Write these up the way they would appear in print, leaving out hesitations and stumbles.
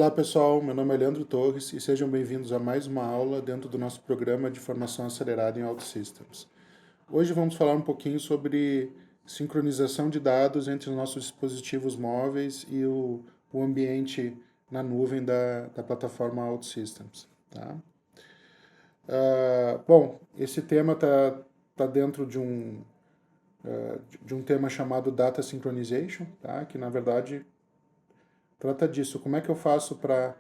Olá pessoal, meu nome é Leandro Torres e sejam bem-vindos a mais uma aula dentro do nosso programa de formação acelerada em OutSystems. Hoje vamos falar um pouquinho sobre sincronização de dados entre os nossos dispositivos móveis e o ambiente na nuvem da plataforma OutSystems. Tá? Bom, esse tema está dentro de um tema chamado Data Synchronization, tá? Que na verdade trata disso. Como é que eu faço para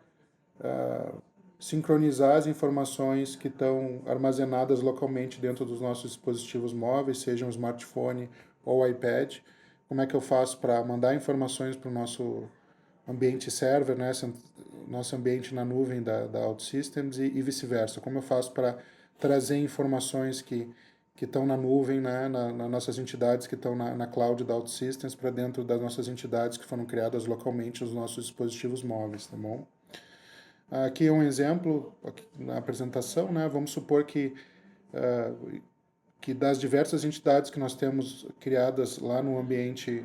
sincronizar as informações que estão armazenadas localmente dentro dos nossos dispositivos móveis, sejam smartphone ou iPad? Como é que eu faço para mandar informações para o nosso ambiente server, né, nosso ambiente na nuvem da OutSystems e vice-versa? Como eu faço para trazer informações que estão na nuvem, né, nas nossas entidades que estão na cloud da OutSystems para dentro das nossas entidades que foram criadas localmente nos nossos dispositivos móveis, tá bom? Aqui é um exemplo na apresentação, né? Vamos supor que das diversas entidades que nós temos criadas lá no ambiente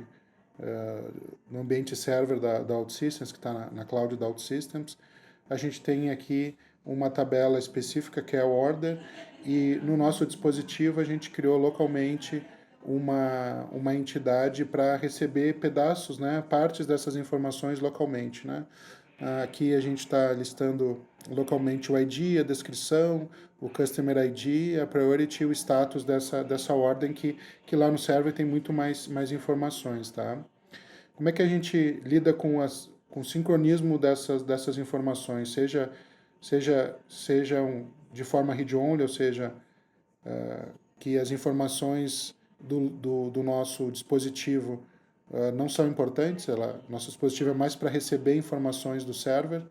server da OutSystems, que está na cloud da OutSystems, a gente tem aqui uma tabela específica que é o order, e no nosso dispositivo a gente criou localmente uma entidade para receber pedaços, né, partes dessas informações localmente, né? Aqui a gente está listando localmente o ID, a descrição, o Customer ID, a Priority e o status dessa ordem que lá no server tem muito mais informações, tá? Como é que a gente lida com o sincronismo dessas informações, sejam de forma read-only, ou seja, que as informações do nosso dispositivo não são importantes, nosso dispositivo é mais para receber informações do server,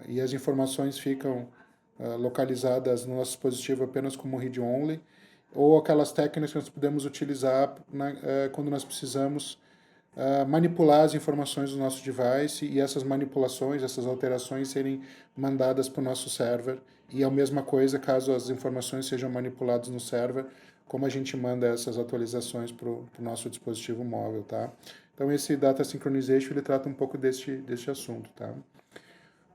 e as informações ficam localizadas no nosso dispositivo apenas como read-only, ou aquelas técnicas que nós podemos utilizar quando nós precisamos manipular as informações do nosso device e essas manipulações, essas alterações serem mandadas para o nosso server, e a mesma coisa caso as informações sejam manipuladas no server, como a gente manda essas atualizações para o nosso dispositivo móvel, tá? Então esse Data Synchronization ele trata um pouco deste assunto, tá?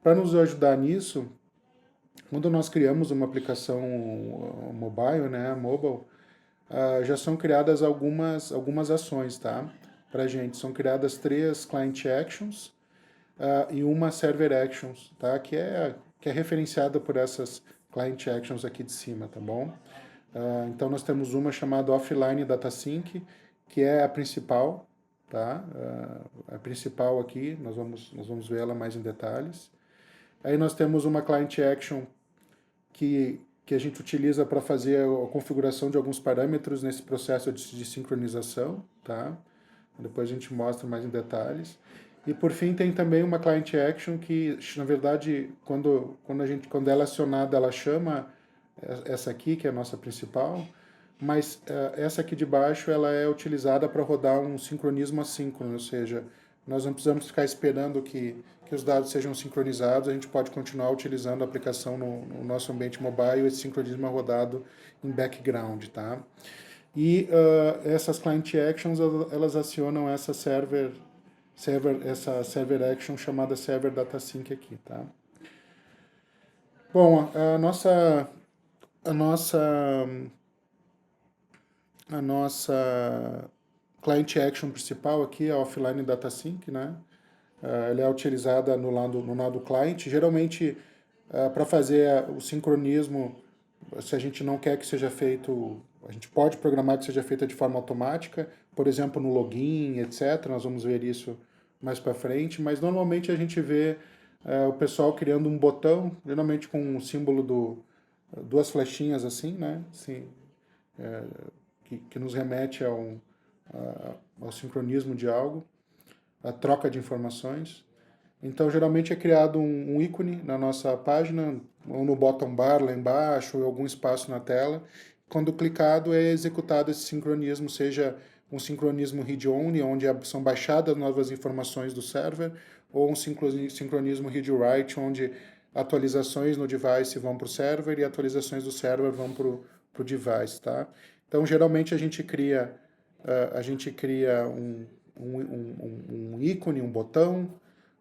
Para nos ajudar nisso, quando nós criamos uma aplicação mobile, né, mobile, já são criadas algumas ações, tá? Para a gente, são criadas 3 Client Actions e uma Server Actions, tá? Que é referenciada por essas Client Actions aqui de cima, tá bom? Então nós temos uma chamada Offline Data Sync, que é a principal, tá? A principal aqui, nós vamos ver ela mais em detalhes. Aí nós temos uma Client Action que a gente utiliza para fazer a configuração de alguns parâmetros nesse processo de sincronização, tá? Depois a gente mostra mais em detalhes. E por fim tem também uma Client Action que, na verdade, quando ela é acionada, ela chama essa aqui, que é a nossa principal, mas essa aqui de baixo ela é utilizada para rodar um sincronismo assíncrono, ou seja, nós não precisamos ficar esperando que os dados sejam sincronizados, a gente pode continuar utilizando a aplicação no nosso ambiente mobile, esse sincronismo é rodado em background, tá? E essas client actions, elas acionam essa server action chamada server data sync aqui, tá? Bom, a nossa client action principal aqui é a offline data sync, né? Ela é utilizada no lado client, geralmente para fazer o sincronismo, se a gente não quer que seja feito, a gente pode programar que seja feita de forma automática, por exemplo, no login, etc. Nós vamos ver isso mais para frente, mas normalmente a gente vê o pessoal criando um botão, geralmente com um símbolo duas flechinhas assim, né? Assim, que nos remete ao sincronismo de algo, a troca de informações. Então, geralmente é criado um ícone na nossa página, ou no bottom bar lá embaixo, ou em algum espaço na tela. Quando clicado, é executado esse sincronismo, seja um sincronismo read-only, onde são baixadas novas informações do server, ou um sincronismo read-write, onde atualizações no device vão para o server e atualizações do server vão para o device, tá? Então, geralmente a gente cria um ícone, um botão,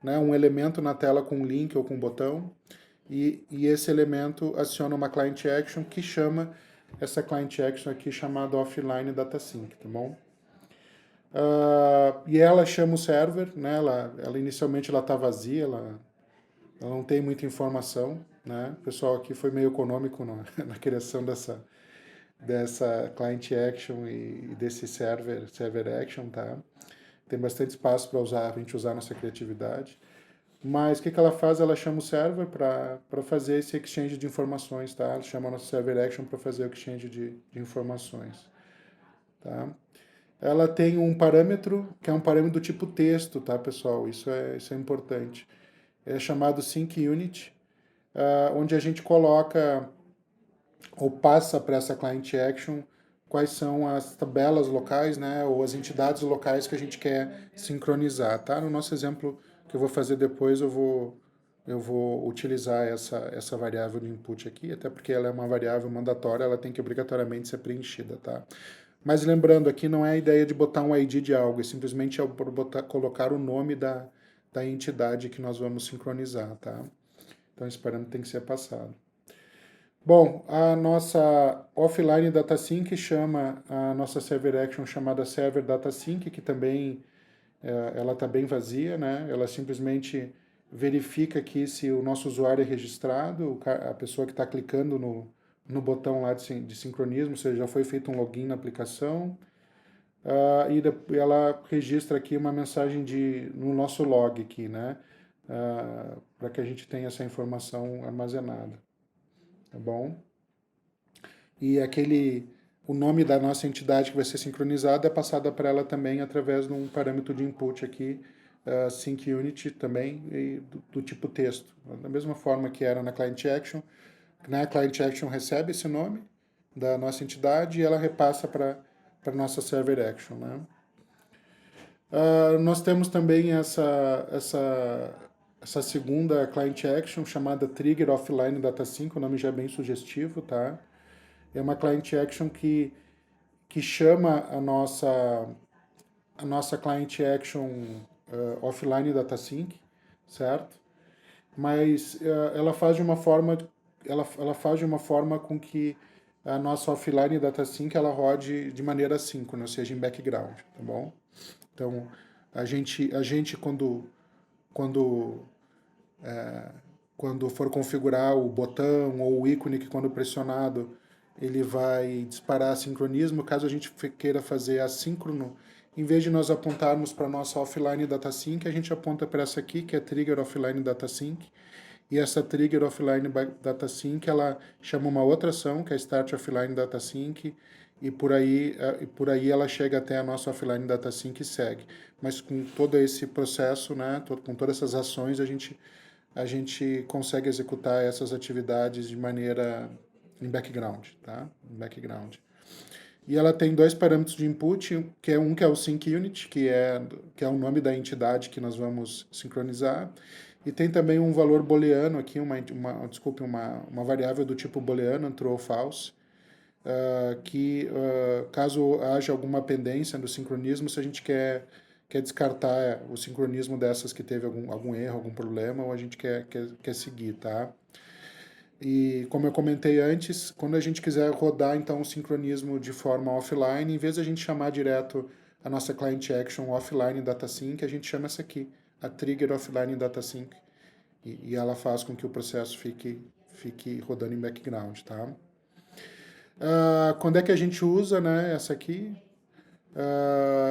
né, um elemento na tela com um link ou com um botão, e esse elemento aciona uma client action que chama essa client action aqui chamada offline data sync, tá bom? E ela chama o server, né? Ela inicialmente ela está vazia, ela não tem muita informação, né? O pessoal aqui foi meio econômico na criação dessa client action e desse server action, tá? Tem bastante espaço para a gente usar nossa criatividade. Mas o que ela faz? Ela chama o server para fazer esse exchange de informações, tá? Ela chama o nosso server action para fazer o exchange de informações, tá? Ela tem um parâmetro, que é um parâmetro do tipo texto, tá, pessoal? Isso é importante. É chamado sync unit, onde a gente coloca ou passa para essa client action quais são as tabelas locais, né, ou as entidades locais que a gente quer sincronizar, tá? No nosso exemplo que eu vou fazer depois, eu vou utilizar essa variável do input aqui, até porque ela é uma variável mandatória, ela tem que obrigatoriamente ser preenchida, tá? Mas lembrando, aqui não é a ideia de botar um ID de algo, é simplesmente colocar o nome da entidade que nós vamos sincronizar, tá? Então esse parâmetro tem que ser passado. Bom, a nossa offline data sync chama a nossa server action chamada server data sync, que também ela está bem vazia, né? Ela simplesmente verifica que se o nosso usuário é registrado, a pessoa que está clicando no botão lá de sincronismo, ou seja, já foi feito um login na aplicação, e ela registra aqui uma mensagem no nosso log aqui, né? Para que a gente tenha essa informação armazenada, tá bom? E o nome da nossa entidade que vai ser sincronizada é passada para ela também através de um parâmetro de input aqui, sync unit também, do tipo texto. Da mesma forma que era na client action, né? A client action recebe esse nome da nossa entidade e ela repassa para a nossa server action, né? Nós temos também essa segunda client action chamada Trigger Offline Data Sync, o nome já é bem sugestivo, tá? É uma client action que chama a nossa client action offline data sync, certo? Mas ela faz de uma forma com que a nossa offline data sync ela rode de maneira assíncrona, ou seja, em background, tá bom? Então a gente quando quando for configurar o botão ou o ícone que quando pressionado ele vai disparar sincronismo, caso a gente queira fazer assíncrono, em vez de nós apontarmos para a nossa offline data sync, a gente aponta para essa aqui, que é trigger offline data sync, e essa trigger offline data sync, ela chama uma outra ação, que é start offline data sync, e por aí ela chega até a nossa offline data sync e segue. Mas com todo esse processo, né, com todas essas ações, a gente consegue executar essas atividades de maneira em background, tá? Em background. E ela tem dois parâmetros de input, que é o sync unit, que é o nome da entidade que nós vamos sincronizar, e tem também um valor booleano aqui, uma variável do tipo booleano, true ou false, que caso haja alguma pendência no sincronismo, se a gente quer descartar o sincronismo dessas que teve algum erro, algum problema, ou a gente quer seguir, tá? E como eu comentei antes, quando a gente quiser rodar então o sincronismo de forma offline, em vez de a gente chamar direto a nossa client action offline data sync, a gente chama essa aqui, a trigger offline data sync, e ela faz com que o processo fique rodando em background, tá? Quando é que a gente usa, né, essa aqui?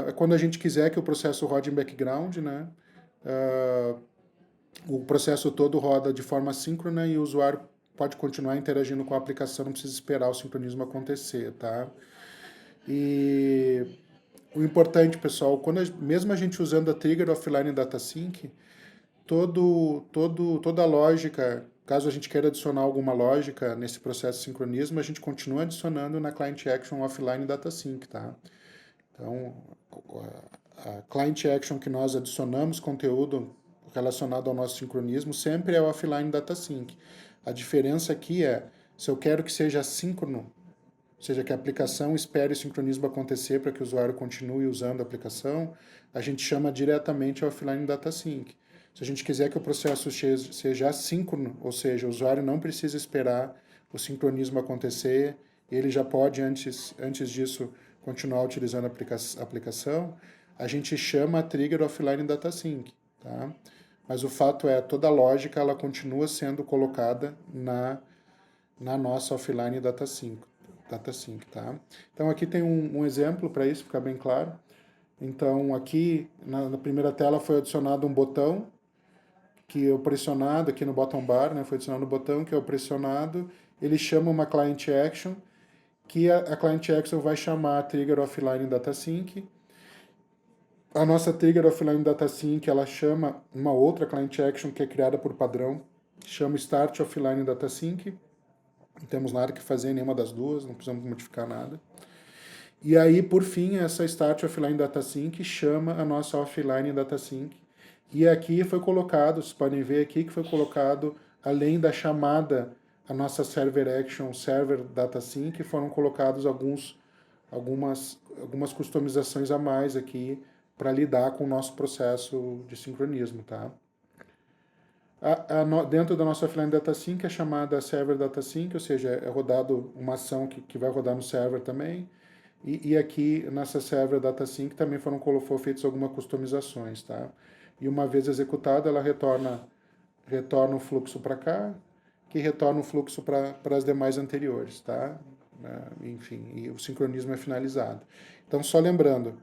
É quando a gente quiser que o processo rode em background, né? O processo todo roda de forma síncrona e o usuário pode continuar interagindo com a aplicação, não precisa esperar o sincronismo acontecer, tá? E o importante, pessoal, mesmo a gente usando a trigger offline data sync, toda a lógica, caso a gente queira adicionar alguma lógica nesse processo de sincronismo, a gente continua adicionando na client action offline data sync, tá? Então, a client action que nós adicionamos conteúdo relacionado ao nosso sincronismo sempre é o offline data sync. A diferença aqui é, se eu quero que seja assíncrono, ou seja, que a aplicação espere o sincronismo acontecer para que o usuário continue usando a aplicação, a gente chama diretamente offline data sync. Se a gente quiser que o processo seja assíncrono, ou seja, o usuário não precisa esperar o sincronismo acontecer, ele já pode, antes disso, continuar utilizando a aplicação, a gente chama a trigger offline data sync, tá? Mas o fato é, toda a lógica ela continua sendo colocada na nossa offline data sync, tá? Então aqui tem um exemplo para isso ficar bem claro. Então aqui na primeira tela foi adicionado um botão que eu pressionado aqui no bottom bar, né, foi adicionado um botão que é o pressionado, ele chama uma client action, que a client action vai chamar a trigger offline data sync. A nossa trigger offline data sync, ela chama uma outra client action que é criada por padrão, chama start offline data sync. Não temos nada que fazer em nenhuma das duas, não precisamos modificar nada. E aí, por fim, essa start offline data sync chama a nossa offline data sync. E aqui foi colocado, vocês podem ver aqui que foi colocado, além da chamada a nossa server action, server data sync, foram colocados algumas customizações a mais aqui para lidar com o nosso processo de sincronismo, tá? Dentro da nossa offline data sync é chamada server data sync, ou seja, é rodado uma ação que vai rodar no server também. E aqui nessa server data sync também foram feitas algumas customizações, tá? E uma vez executada, ela retorna o fluxo para cá, que retorna o fluxo para as demais anteriores, tá? Enfim, e o sincronismo é finalizado. Então, só lembrando,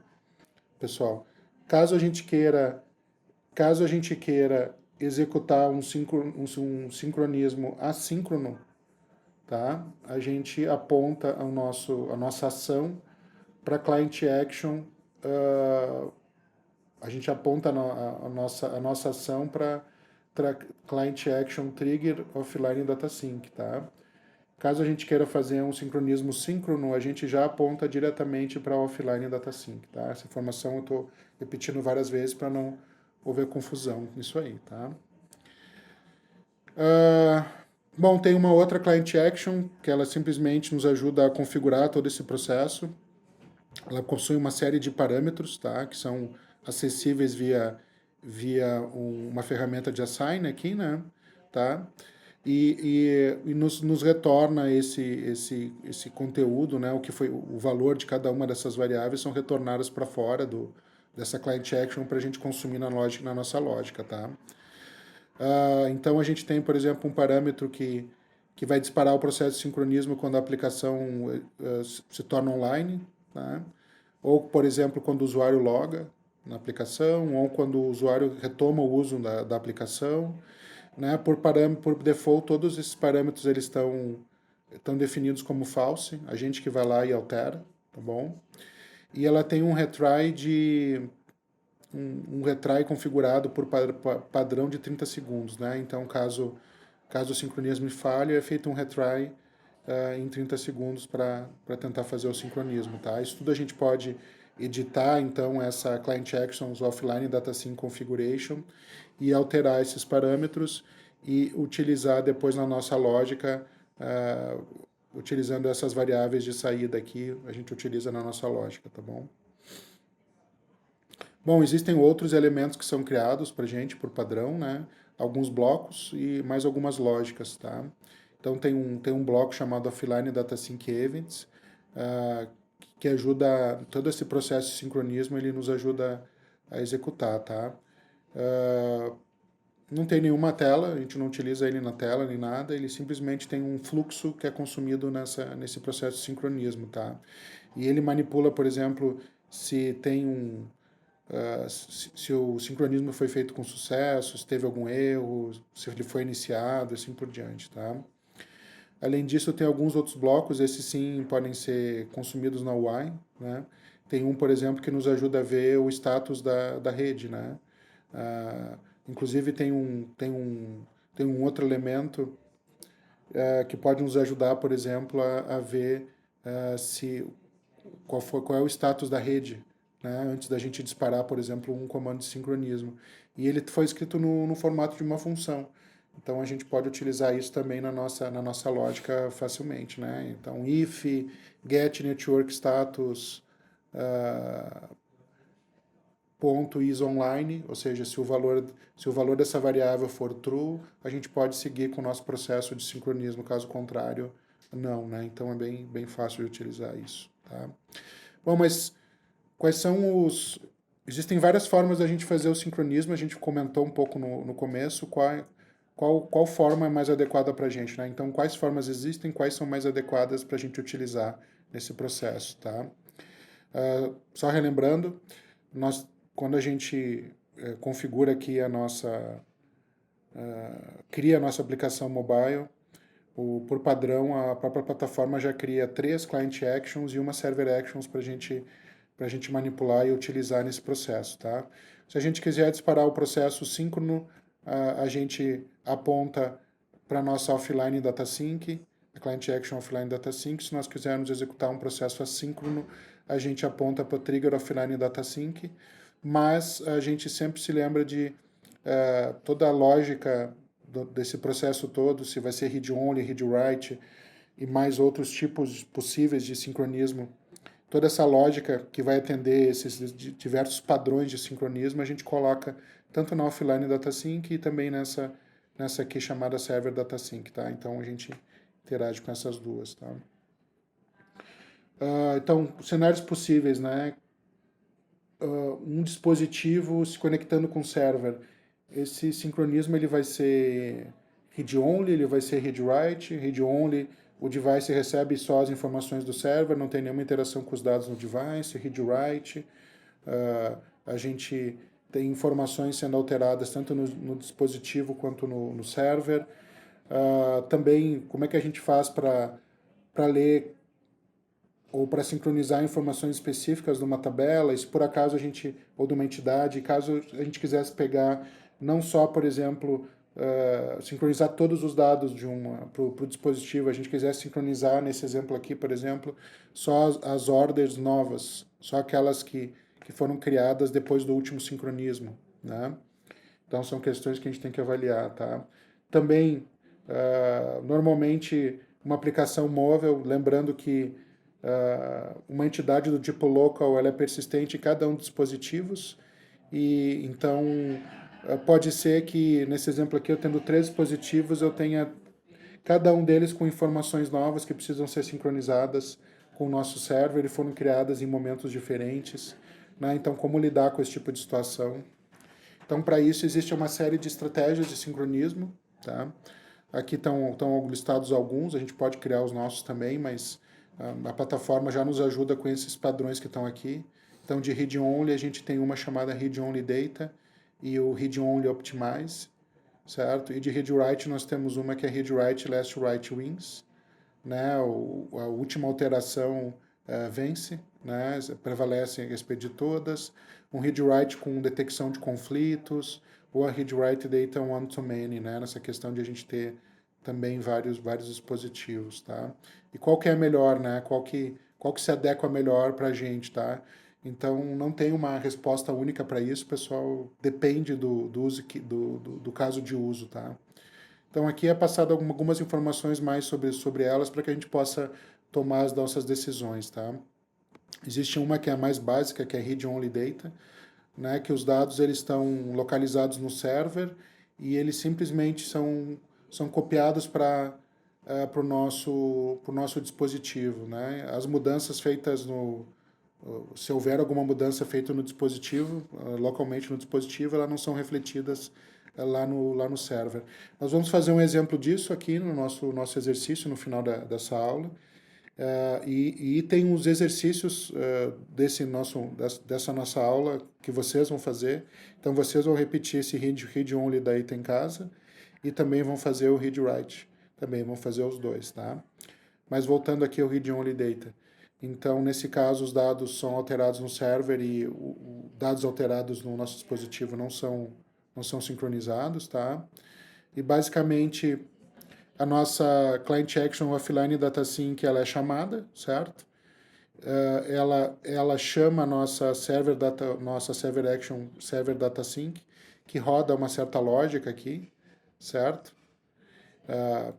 pessoal, caso a gente queira executar um sincronismo assíncrono, tá? A gente aponta a nossa ação para client action, a gente aponta a nossa ação para client action trigger offline data sync, tá? Caso a gente queira fazer um sincronismo síncrono, a gente já aponta diretamente para offline data sync, tá? Essa informação eu estou repetindo várias vezes para não houver confusão nisso aí, tá? Bom, tem uma outra client action que ela simplesmente nos ajuda a configurar todo esse processo. Ela possui uma série de parâmetros, tá? Que são acessíveis via uma ferramenta de assign aqui, né? Tá? E nos retorna esse conteúdo, né? O que foi o valor de cada uma dessas variáveis são retornadas para fora dessa client action para a gente consumir na nossa lógica, tá? Então a gente tem, por exemplo, um parâmetro que vai disparar o processo de sincronismo quando a aplicação se torna online, tá? Ou, por exemplo, quando o usuário loga na aplicação, ou quando o usuário retoma o uso da aplicação. Né? Por default, todos esses parâmetros eles estão definidos como false, a gente que vai lá e altera, tá bom? E ela tem um retry configurado por padrão de 30 segundos, né? Então, caso o sincronismo falhe, é feito um retry em 30 segundos para tentar fazer o sincronismo, tá? Isso tudo a gente pode editar, então, essa client actions offline data sync configuration e alterar esses parâmetros e utilizar depois na nossa lógica, utilizando essas variáveis de saída aqui, a gente utiliza na nossa lógica, tá bom? Bom, existem outros elementos que são criados para gente por padrão, né? Alguns blocos e mais algumas lógicas, tá? Então tem um bloco chamado Offline Data Sync Events, que ajuda todo esse processo de sincronismo, ele nos ajuda a executar, tá? Não tem nenhuma tela, a gente não utiliza ele na tela nem nada, ele simplesmente tem um fluxo que é consumido nesse processo de sincronismo, tá? E ele manipula, por exemplo, se tem se o sincronismo foi feito com sucesso, se teve algum erro, se ele foi iniciado, assim por diante, tá? Além disso, tem alguns outros blocos, esses sim podem ser consumidos na UI, né? Tem um, por exemplo, que nos ajuda a ver o status da rede, né? Inclusive tem um outro elemento que pode nos ajudar, por exemplo, a ver qual é o status da rede, né, antes da gente disparar, por exemplo, um comando de sincronismo. E ele foi escrito no formato de uma função. Então a gente pode utilizar isso também na nossa lógica facilmente, né? Então if get network status ponto isOnline, ou seja, se o valor dessa variável for true, a gente pode seguir com o nosso processo de sincronismo, caso contrário, não, né? Então é bem fácil de utilizar isso, tá? Bom, mas quais são os... Existem várias formas da gente fazer o sincronismo, a gente comentou um pouco no começo, qual forma é mais adequada para a gente, né? Então, quais formas existem, quais são mais adequadas para a gente utilizar nesse processo, tá? Só relembrando, quando a gente configura aqui cria a nossa aplicação mobile, por padrão, a própria plataforma já cria 3 Client Actions e uma Server Actions para a gente manipular e utilizar nesse processo, tá? Se a gente quiser disparar o processo síncrono, a gente aponta para a nossa offline data sync, a Client Action offline data sync. Se nós quisermos executar um processo assíncrono, a gente aponta para o trigger offline data sync, mas a gente sempre se lembra de toda a lógica desse processo todo, se vai ser read-only, read-write e mais outros tipos possíveis de sincronismo. Toda essa lógica que vai atender esses diversos padrões de sincronismo, a gente coloca tanto na offline datasync e também nessa aqui chamada server datasync, tá? Então a gente interage com essas duas, tá? Então, cenários possíveis, né? Um dispositivo se conectando com o server. Esse sincronismo ele vai ser read-only, ele vai ser read-write. Read-only, o device recebe só as informações do server, não tem nenhuma interação com os dados no device. Read-write, a gente tem informações sendo alteradas tanto no dispositivo quanto no server. Também, como é que a gente faz para ler ou para sincronizar informações específicas de uma tabela, e se por acaso ou de uma entidade, caso a gente quisesse pegar não só, por exemplo, sincronizar todos os dados para o dispositivo, a gente quisesse sincronizar, nesse exemplo aqui, por exemplo, só as orders novas, só aquelas que foram criadas depois do último sincronismo, né? Então são questões que a gente tem que avaliar, tá? Também, normalmente, uma aplicação móvel, lembrando que uma entidade do tipo local ela é persistente em cada um dos dispositivos, e então pode ser que, nesse exemplo aqui, eu tendo 3 dispositivos, eu tenha cada um deles com informações novas que precisam ser sincronizadas com o nosso server e foram criadas em momentos diferentes, né? Então, como lidar com esse tipo de situação? Então, para isso, existe uma série de estratégias de sincronismo, tá? Aqui estão listados alguns, a gente pode criar os nossos também, mas a plataforma já nos ajuda com esses padrões que estão aqui. Então, de read-only, a gente tem uma chamada read-only data e o read-only optimize, certo? E de read-write, nós temos uma que é read-write last write wins, né? A última alteração vence, né? Prevalece a respeito de todas. Um read-write com detecção de conflitos, ou a read-write data one-to-many, né? Nessa questão de a gente ter também vários dispositivos, tá? E qual que é melhor, né? Qual que se adequa melhor para a gente, tá? Então, não tem uma resposta única para isso, pessoal. Depende do caso de uso, tá? Então, aqui é passado algumas informações mais sobre elas para que a gente possa tomar as nossas decisões, tá? Existe uma que é a mais básica, que é read-only data, né? Que os dados eles estão localizados no server e eles simplesmente são copiados para o nosso dispositivo, né? As mudanças feitas se houver alguma mudança feita no dispositivo, localmente no dispositivo, elas não são refletidas lá no server. Nós vamos fazer um exemplo disso aqui no nosso exercício no final dessa aula. E tem uns exercícios dessa nossa aula que vocês vão fazer. Então, vocês vão repetir esse read-only data em casa e também vão fazer o read-write. Também vão fazer os dois, tá? Mas voltando aqui ao read-only data. Então, nesse caso, os dados são alterados no server e dados alterados no nosso dispositivo não são sincronizados, tá? E, basicamente, a nossa Client Action Offline Data Sync ela é chamada, certo? Ela chama a nossa Server Action Server Data Sync, que roda uma certa lógica aqui, certo?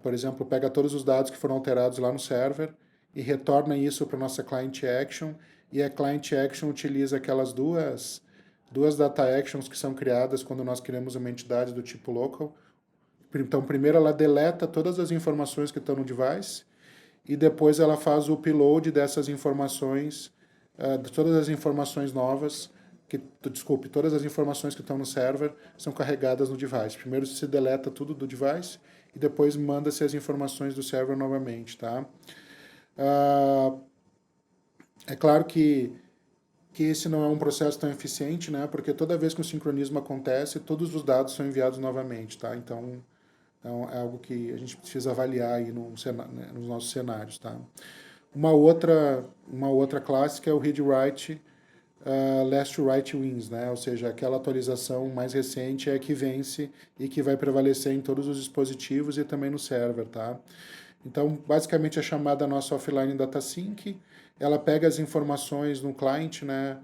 Por exemplo, pega todos os dados que foram alterados lá no server e retorna isso para a nossa Client Action, e a Client Action utiliza aquelas duas duas data actions que são criadas quando nós criamos uma entidade do tipo local. Então, primeiro ela deleta todas as informações que estão no device e depois ela faz o upload dessas informações, de todas as informações novas, todas as informações que estão no server são carregadas no device. Primeiro se deleta tudo do device e depois manda-se as informações do server novamente, tá? É claro que esse não é um processo tão eficiente, né? Porque toda vez que o sincronismo acontece, todos os dados são enviados novamente, tá? Então, é algo que a gente precisa avaliar aí nos nossos cenários, tá? Uma outra clássica é o read-write last write wins, né? Ou seja, aquela atualização mais recente é a que vence e que vai prevalecer em todos os dispositivos e também no server, tá? Então, basicamente, a chamada nossa offline data sync, ela pega as informações no client, né,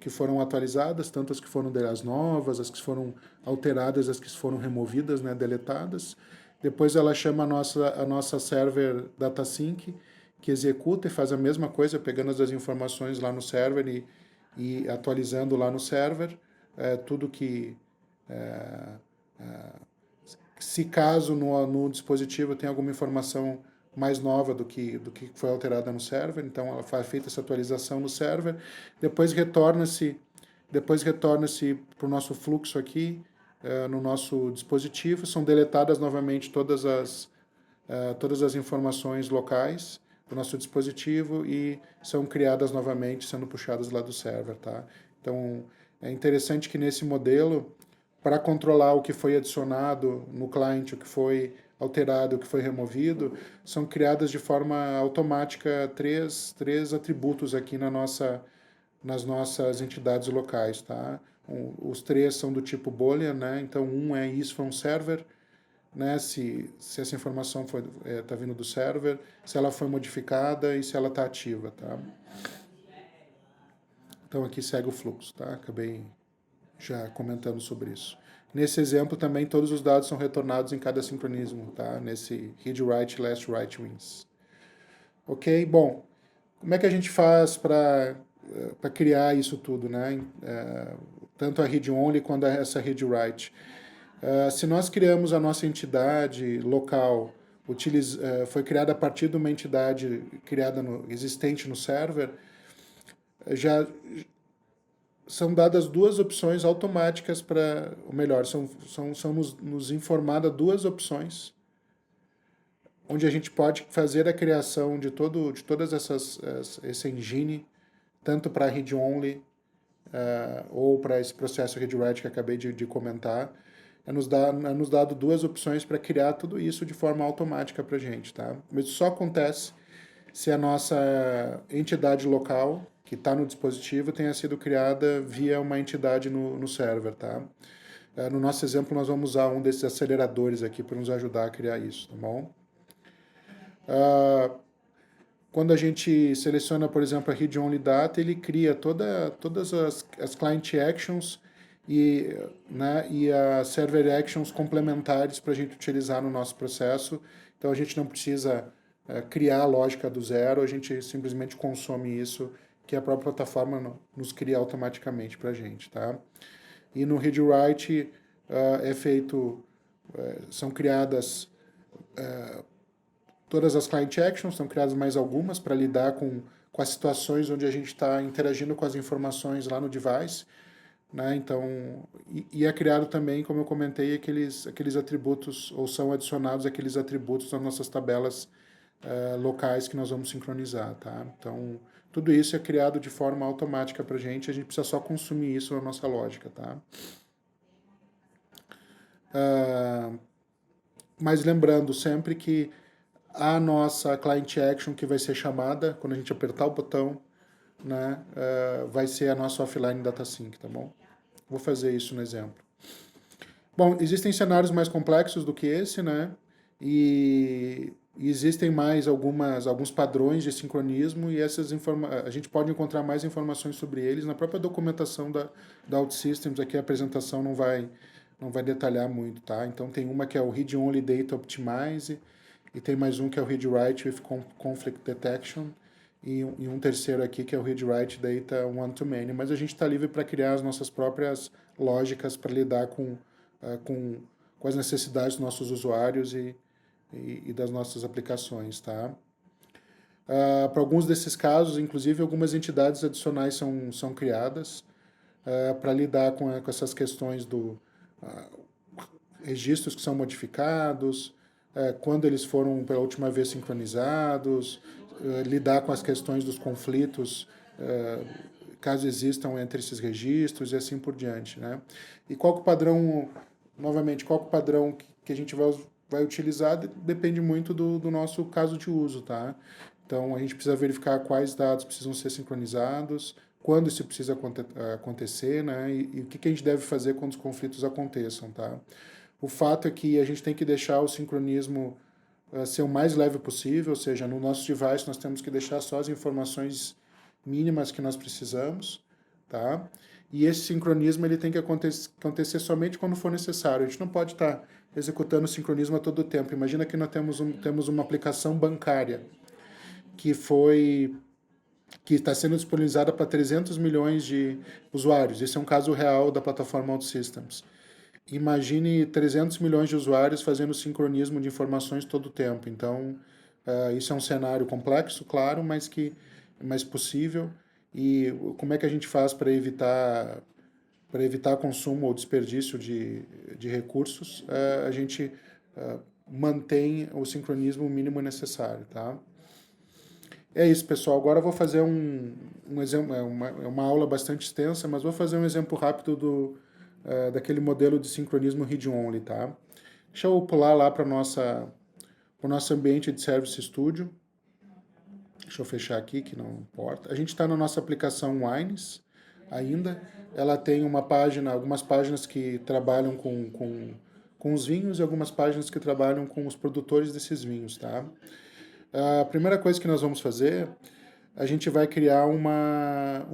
que foram atualizadas, tanto as que foram as novas, as que foram alteradas, as que foram removidas, né, deletadas. Depois ela chama a nossa server data sync, que executa e faz a mesma coisa, pegando as informações lá no server e atualizando lá no server, tudo que... se caso no dispositivo tem alguma informação mais nova do que foi alterada no server, então ela faz feita essa atualização no server, depois retorna-se para o nosso fluxo aqui, no nosso dispositivo, são deletadas novamente todas as informações locais do nosso dispositivo e são criadas novamente, sendo puxadas lá do server, tá? Então, é interessante que nesse modelo, para controlar o que foi adicionado no client, o que foi alterado, o que foi removido, são criadas de forma automática três atributos aqui nas nossas entidades locais, tá? Os três são do tipo Boolean, né? Então, um é is from server, né? Se essa informação está vindo do server, se ela foi modificada e se ela está ativa, tá? Então, aqui segue o fluxo, tá? Acabei já comentando sobre isso. Nesse exemplo também todos os dados são retornados em cada sincronismo, tá? Nesse read write last write wins. Ok? Bom, como é que a gente faz para criar isso tudo, né? Tanto a read only quanto essa read write. Se nós criamos a nossa entidade local, foi criada a partir de uma entidade existente no server, já são dadas duas opções automáticas ou melhor, são nos informadas duas opções, onde a gente pode fazer a criação de todas esse engine, tanto para read-only ou para esse processo read-write que acabei de comentar. É nos dado duas opções para criar tudo isso de forma automática para a gente, tá? Mas isso só acontece se a nossa entidade local, que está no dispositivo, tenha sido criada via uma entidade no server, tá? No nosso exemplo, nós vamos usar um desses aceleradores aqui para nos ajudar a criar isso, tá bom? Quando a gente seleciona, por exemplo, a Read Only Data, ele cria todas as Client Actions e as Server Actions complementares para a gente utilizar no nosso processo. Então, a gente não precisa criar a lógica do zero, a gente simplesmente consome isso, que a própria plataforma nos cria automaticamente para a gente, tá? E no Read Write são criadas todas as Client Actions, são criadas mais algumas para lidar com as situações onde a gente está interagindo com as informações lá no device, né? Então, é criado também, como eu comentei, aqueles atributos, ou são adicionados aqueles atributos nas nossas tabelas locais que nós vamos sincronizar, tá? Então, tudo isso é criado de forma automática para a gente precisa só consumir isso na nossa lógica, tá? Mas lembrando sempre que a nossa Client Action que vai ser chamada, quando a gente apertar o botão, né, vai ser a nossa Offline Data Sync, tá bom? Vou fazer isso no exemplo. Bom, existem cenários mais complexos do que esse, né? E existem mais alguns padrões de sincronismo e a gente pode encontrar mais informações sobre eles na própria documentação da OutSystems. Aqui a apresentação não vai detalhar muito, tá? Então tem uma que é o Read Only Data Optimize e tem mais um que é o Read Write with Conflict Detection. e um terceiro aqui que é o Read Write Data One-to-Many, mas a gente está livre para criar as nossas próprias lógicas para lidar com as necessidades dos nossos usuários e das nossas aplicações, tá? Para alguns desses casos, inclusive, algumas entidades adicionais são criadas para lidar com essas questões do registros que são modificados, quando eles foram pela última vez sincronizados, lidar com as questões dos conflitos, caso existam entre esses registros e assim por diante, né? E qual que é o padrão, novamente, qual que é o padrão que a gente vai utilizar depende muito do nosso caso de uso, tá? Então, a gente precisa verificar quais dados precisam ser sincronizados, quando isso precisa acontecer, né? E o que a gente deve fazer quando os conflitos aconteçam, tá? O fato é que a gente tem que deixar o sincronismo ser o mais leve possível, ou seja, no nosso device nós temos que deixar só as informações mínimas que nós precisamos, tá? E esse sincronismo ele tem que acontecer somente quando for necessário. A gente não pode estar executando o sincronismo a todo tempo. Imagina que nós temos uma aplicação bancária que está sendo disponibilizada para 300 milhões de usuários. Esse é um caso real da plataforma OutSystems. Imagine 300 milhões de usuários fazendo sincronismo de informações todo o tempo. Então, isso é um cenário complexo, claro, mas possível. E como é que a gente faz para evitar consumo ou desperdício de recursos? A gente mantém o sincronismo mínimo necessário, tá? É isso, pessoal. Agora eu vou fazer um exemplo, uma aula bastante extensa, mas vou fazer um exemplo rápido daquele modelo de sincronismo read-only, tá? Deixa eu pular lá para o nosso ambiente de Service Studio. Deixa eu fechar aqui, que não importa. A gente está na nossa aplicação Wines ainda. Ela tem algumas páginas que trabalham com os vinhos e algumas páginas que trabalham com os produtores desses vinhos, tá? A primeira coisa que nós vamos fazer, a gente vai criar uma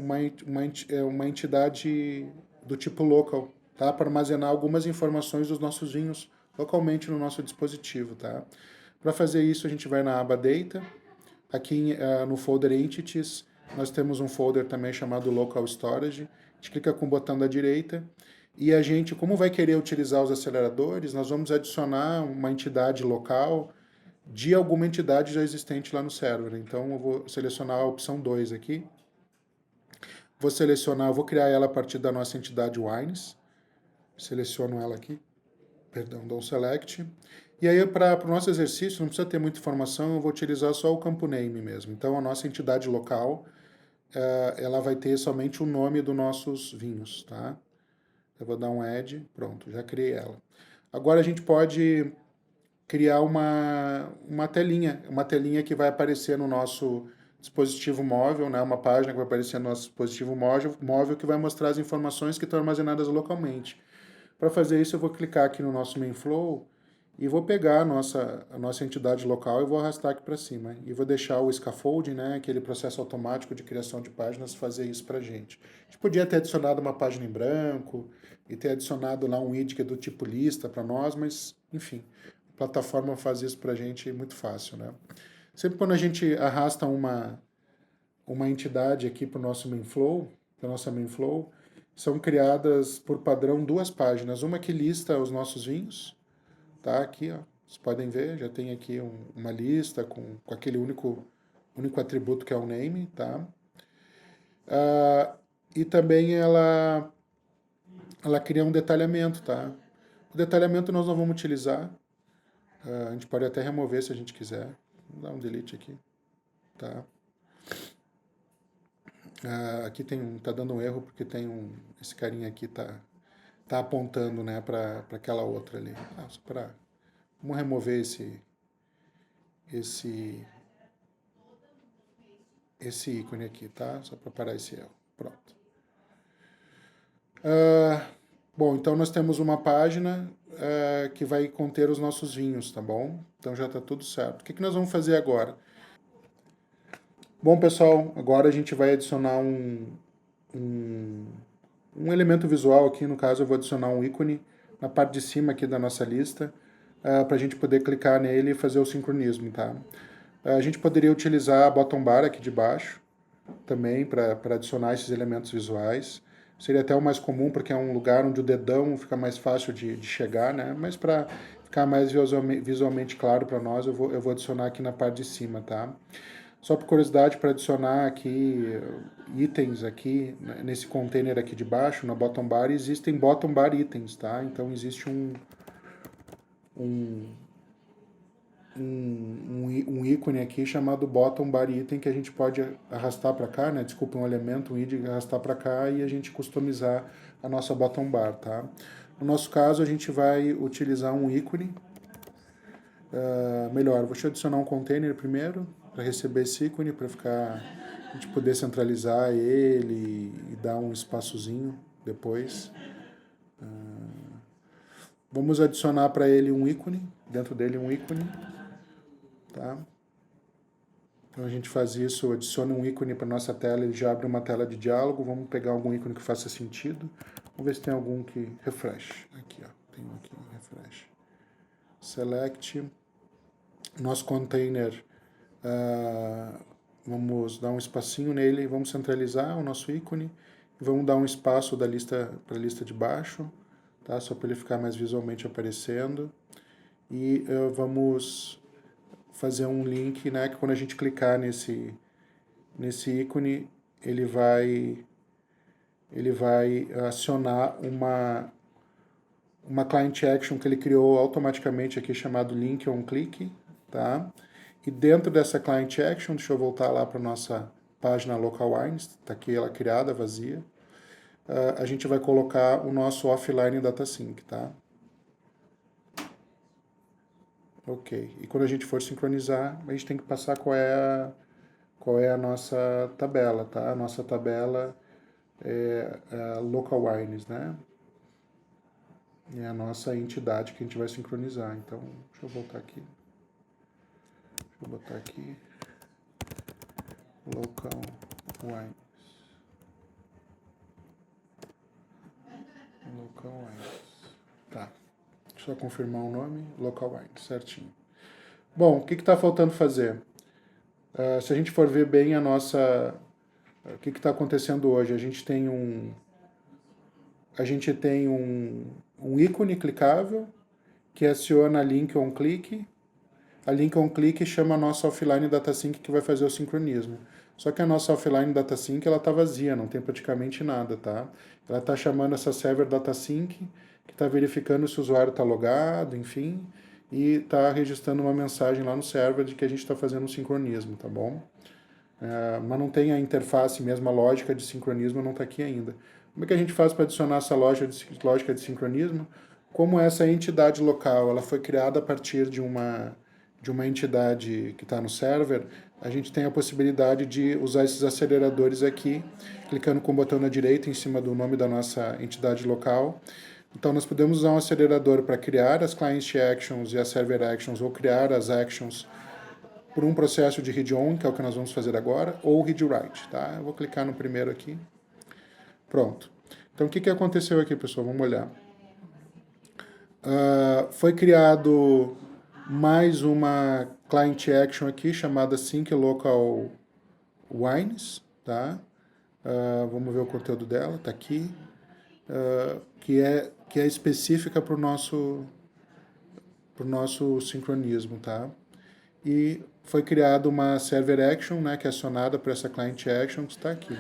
entidade do tipo local, tá? Para armazenar algumas informações dos nossos vinhos localmente no nosso dispositivo, tá? Para fazer isso, a gente vai na aba Data. Aqui no folder Entities, nós temos um folder também chamado Local Storage. A gente clica com o botão da direita e a gente, como vai querer utilizar os aceleradores, nós vamos adicionar uma entidade local de alguma entidade já existente lá no server. Então, eu vou selecionar a opção 2 aqui. Vou criar ela a partir da nossa entidade Wines. Seleciono ela aqui. Perdão, dou um select. E aí, para o nosso exercício, não precisa ter muita informação, eu vou utilizar só o campo name mesmo. Então, a nossa entidade local, ela vai ter somente o nome dos nossos vinhos, tá? Eu vou dar um add, pronto, já criei ela. Agora a gente pode criar uma telinha que vai aparecer no nosso dispositivo móvel, né? Uma página que vai aparecer no nosso dispositivo móvel que vai mostrar as informações que estão armazenadas localmente. Para fazer isso, eu vou clicar aqui no nosso MainFlow e vou pegar a nossa entidade local e vou arrastar aqui para cima. E vou deixar o scaffolding, né? Aquele processo automático de criação de páginas, fazer isso para a gente. A gente podia ter adicionado uma página em branco e ter adicionado lá um widget do tipo lista para nós, mas, enfim, a plataforma faz isso para a gente muito fácil, né? Sempre quando a gente arrasta uma entidade aqui para o nosso MainFlow, para a nossa MainFlow, são criadas por padrão duas páginas. Uma que lista os nossos vinhos, tá? Aqui, ó, vocês podem ver, já tem aqui uma lista com aquele único atributo que é o name, tá? E também ela cria um detalhamento, tá? O detalhamento nós não vamos utilizar. A gente pode até remover se a gente quiser. Vou dar um delete aqui, tá? Aqui tá dando um erro porque esse carinha aqui tá apontando, né, para aquela outra ali. Vamos remover esse ícone aqui, tá? Só para parar esse erro. Pronto. Bom, então nós temos uma página que vai conter os nossos vinhos, tá bom? Então já está tudo certo. O que nós vamos fazer agora? Bom, pessoal, agora a gente vai adicionar um elemento visual aqui. No caso, eu vou adicionar um ícone na parte de cima aqui da nossa lista para a gente poder clicar nele e fazer o sincronismo, tá? A gente poderia utilizar a bottom bar aqui de baixo, também para adicionar esses elementos visuais. Seria até o mais comum, porque é um lugar onde o dedão fica mais fácil de chegar, né? Mas para ficar mais visualmente claro para nós, eu vou adicionar aqui na parte de cima, tá? Só por curiosidade, para adicionar aqui itens aqui, nesse container aqui de baixo, na bottom bar, existem bottom bar itens, tá? Então existe um, um ícone aqui chamado bottom bar item que a gente pode arrastar para cá, né? Desculpa, um elemento, um id, arrastar para cá e a gente customizar a nossa bottom bar, tá? No nosso caso, a gente vai utilizar um ícone. Melhor, vou te adicionar um container primeiro para receber esse ícone, para a gente poder centralizar ele e dar um espaçozinho depois. Vamos adicionar para ele um ícone, dentro dele um ícone, tá? Então a gente faz isso, adiciona um ícone para nossa tela, ele já abre uma tela de diálogo. Vamos pegar algum ícone que faça sentido. Vamos ver se tem algum que refresh. Aqui, ó, tem um aqui, refresh. Select. Nosso container, vamos dar um espacinho nele, vamos centralizar o nosso ícone. Vamos dar um espaço da lista para a lista de baixo, tá? Só para ele ficar mais visualmente aparecendo. E vamos fazer um link, né, que quando a gente clicar nesse ícone, ele vai acionar uma client action que ele criou automaticamente aqui, chamado link on click, tá? E dentro dessa client action, deixa eu voltar lá para nossa página local wines, tá aqui ela criada, vazia. A gente vai colocar o nosso offline data sync, tá? Ok. E quando a gente for sincronizar, a gente tem que passar qual é a nossa tabela, tá? A nossa tabela é a local wines, né? É a nossa entidade que a gente vai sincronizar. Então, deixa eu voltar aqui. Deixa eu botar aqui. Local wines. Local wines. Tá. Deixa eu confirmar o nome. Local wines, certinho. Bom, o que está faltando fazer? Se a gente for ver bem a nossa... O que está acontecendo hoje? A gente tem um ícone clicável que aciona link on click. A link on click chama a nossa offline data sync que vai fazer o sincronismo. Só que a nossa offline data sync ela está vazia, não tem praticamente nada, tá? Ela está chamando essa server data sync, que está verificando se o usuário está logado, enfim, e está registrando uma mensagem lá no server de que a gente está fazendo um sincronismo, tá bom? Mas não tem a interface mesmo, a lógica de sincronismo não está aqui ainda. Como é que a gente faz para adicionar essa lógica de sincronismo? Como essa entidade local ela foi criada a partir de uma entidade que está no server, a gente tem a possibilidade de usar esses aceleradores aqui, clicando com o botão na direita em cima do nome da nossa entidade local. Então, nós podemos usar um acelerador para criar as client actions e as server actions, ou criar as actions por um processo de read-on, que é o que nós vamos fazer agora, ou read-write, tá? Eu vou clicar no primeiro aqui. Pronto. Então, o que aconteceu aqui, pessoal? Vamos olhar. Foi criado mais uma client action aqui, chamada Sync Local Wines, tá? Vamos ver o conteúdo dela, tá aqui. Que é específica para o nosso sincronismo, tá? E foi criada uma server action, né, que é acionada por essa client action que está aqui,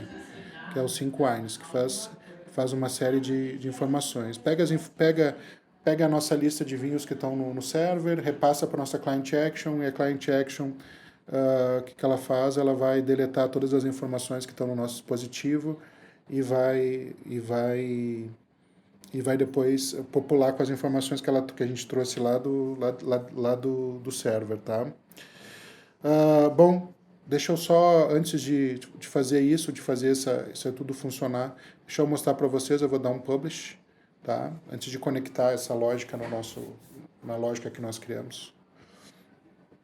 que é o Sync Wines, que faz uma série de informações. Pega a nossa lista de vinhos que estão no server, repassa para a nossa client action, e a client action, o que ela faz? Ela vai deletar todas as informações que estão no nosso dispositivo e vai depois popular com as informações que a gente trouxe lá do server, tá? Bom, deixa eu só, antes de fazer isso, de fazer isso tudo funcionar, deixa eu mostrar para vocês, eu vou dar um publish, tá? Antes de conectar essa lógica na lógica que nós criamos.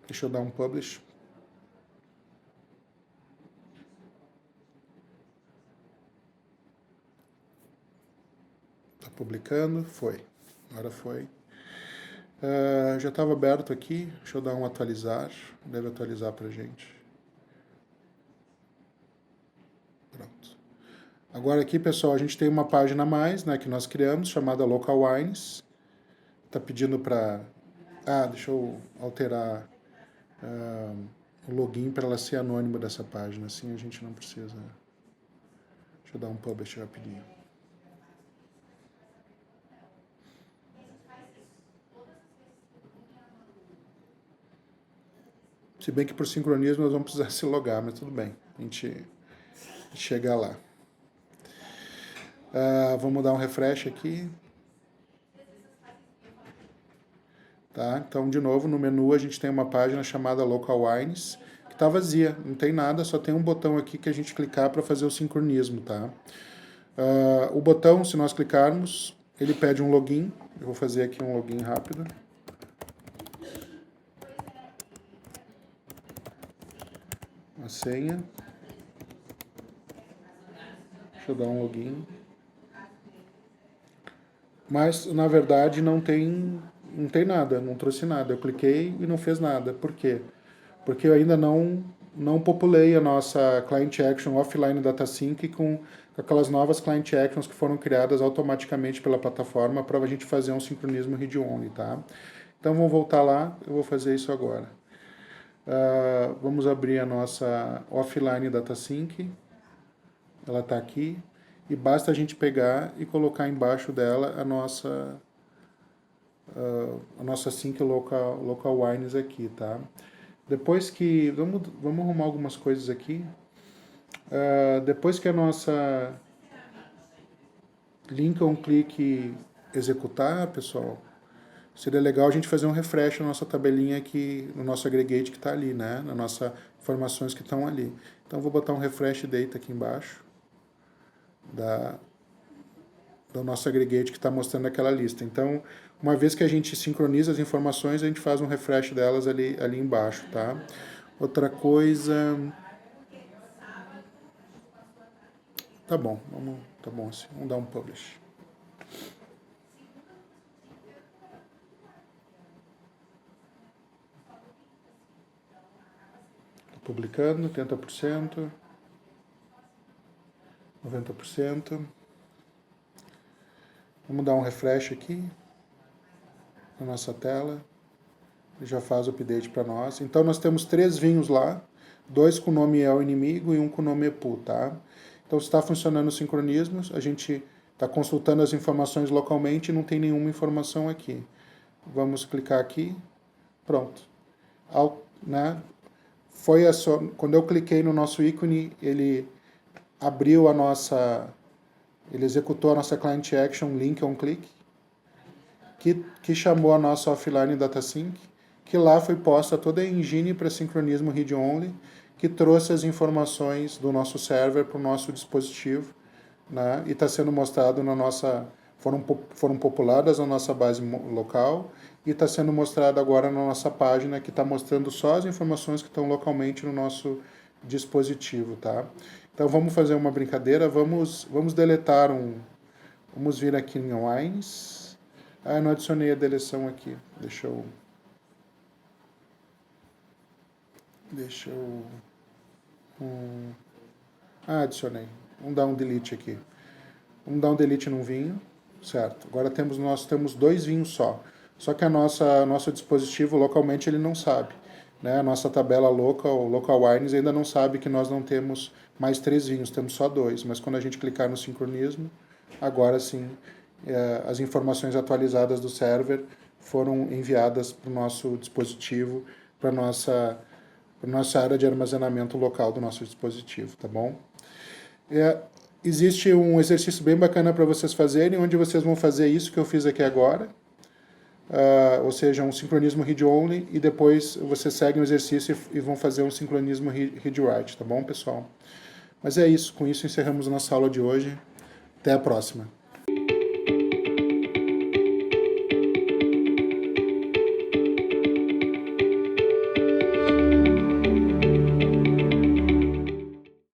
Deixa eu dar um publish. Tá publicando, foi. Agora foi. Já estava aberto aqui, deixa eu dar um atualizar, deve atualizar para a gente. Pronto. Agora aqui, pessoal, a gente tem uma página a mais, né, que nós criamos, chamada Local Wines. Está pedindo para... deixa eu alterar o login para ela ser anônima dessa página, assim a gente não precisa... Deixa eu dar um publish rapidinho. Se bem que por sincronismo nós vamos precisar se logar, mas tudo bem, a gente chega lá. Vamos dar um refresh aqui. Tá? Então, de novo, no menu a gente tem uma página chamada Local Wines, que está vazia, não tem nada, só tem um botão aqui que a gente clicar para fazer o sincronismo. Tá? O botão, se nós clicarmos, ele pede um login. Eu vou fazer aqui um login rápido. Uma senha. Deixa eu dar um login. Mas, na verdade, não tem nada, não trouxe nada. Eu cliquei e não fez nada. Por quê? Porque eu ainda não populei a nossa Client Action Offline Data Sync com aquelas novas Client Actions que foram criadas automaticamente pela plataforma para a gente fazer um sincronismo read-only, tá? Então, vamos voltar lá, eu vou fazer isso agora. Vamos abrir a nossa Offline Data Sync. Ela está aqui. E basta a gente pegar e colocar embaixo dela a nossa sync local wines aqui, tá? Depois que... Vamos arrumar algumas coisas aqui. Depois que a nossa link on click executar, pessoal, seria legal a gente fazer um refresh na nossa tabelinha aqui, no nosso aggregate que está ali, né? Nas nossas informações que estão ali. Então, vou botar um refresh data aqui embaixo do nosso aggregate que está mostrando aquela lista. Então, uma vez que a gente sincroniza as informações, a gente faz um refresh delas ali embaixo, tá? Outra coisa... Tá bom, tá bom assim, vamos dar um publish. Tô publicando, 80%. 90%. Vamos dar um refresh aqui na nossa tela. Ele já faz o update para nós. Então, nós temos 3 vinhos lá. 2 com o nome El Inimigo e 1 com o nome Epu, tá? Então, se está funcionando o sincronismo, a gente está consultando as informações localmente e não tem nenhuma informação aqui. Vamos clicar aqui. Pronto. Né? Quando eu cliquei no nosso ícone, ele abriu ele executou a nossa Client Action Link on Click, que chamou a nossa Offline Data Sync, que lá foi posta toda a engine para sincronismo read-only, que trouxe as informações do nosso server para o nosso dispositivo, né? E está sendo mostrado foram populadas na nossa base local, e está sendo mostrado agora na nossa página, que está mostrando só as informações que estão localmente no nosso dispositivo, tá? Então, vamos fazer uma brincadeira, vamos deletar vamos vir aqui em Wines. Eu não adicionei a deleção aqui, deixa eu adicionei. Vamos dar um delete aqui. Vamos dar um delete num vinho, certo? Agora nós temos 2 vinhos só. Só que nosso dispositivo localmente ele não sabe. Né? A nossa tabela local wines ainda não sabe que nós não temos mais 3 vinhos, temos só 2. Mas quando a gente clicar no sincronismo, agora sim, as informações atualizadas do server foram enviadas para o nosso dispositivo, para a nossa área de armazenamento local do nosso dispositivo, tá bom? Existe um exercício bem bacana para vocês fazerem, onde vocês vão fazer isso que eu fiz aqui agora, ou seja, um sincronismo read-only, e depois vocês seguem o exercício e vão fazer um sincronismo read-write, tá bom, pessoal? Mas é isso, com isso encerramos a nossa aula de hoje. Até a próxima.